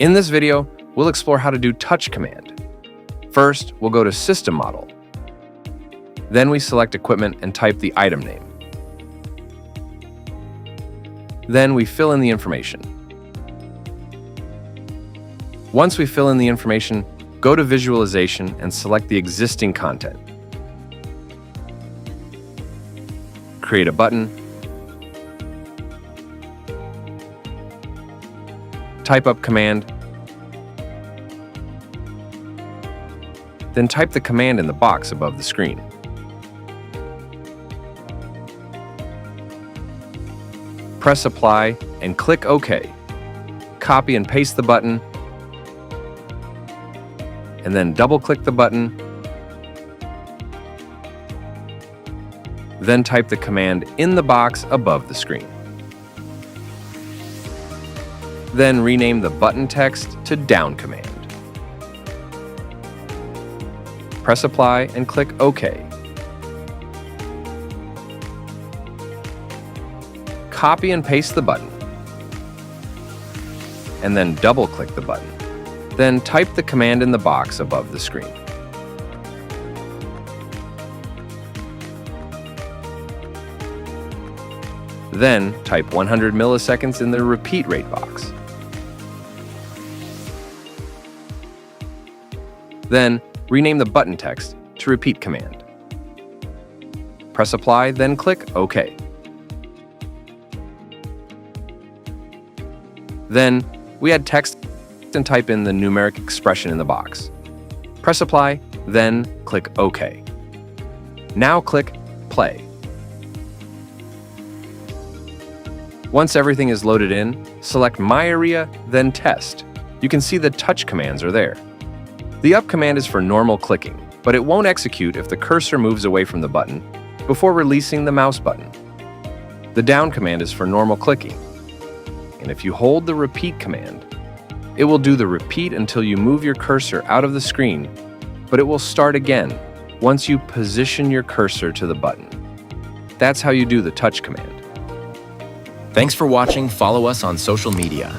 In this video, we'll explore how to do touch command. First, we'll go to System Model. Then we select Equipment and type the item name. Then we fill in the information. Once we fill in the information, go to Visualization and select the existing content. Create a button. Type up command. Then type the command in the box above the screen. Press Apply and click OK. Copy and paste the button, and then double-click the button. Then type the command in the box above the screen. Then rename the button text to Down Command. Press Apply and click OK. Copy and paste the button, and then double-click the button. Then type the command in the box above the screen. Then type 100 milliseconds in the repeat rate box. Then rename the button text to Repeat Command. Press Apply, then click OK. Then we add text and type in the numeric expression in the box. Press Apply, then click OK. Now click Play. Once everything is loaded in, select My Area, then Test. You can see the touch commands are there. The Up command is for normal clicking, but it won't execute if the cursor moves away from the button before releasing the mouse button. The Down command is for normal clicking, and if you hold the Repeat command, it will do the repeat until you move your cursor out of the screen, but it will start again once you position your cursor to the button. That's how you do the touch command. Thanks for watching. Follow us on social media.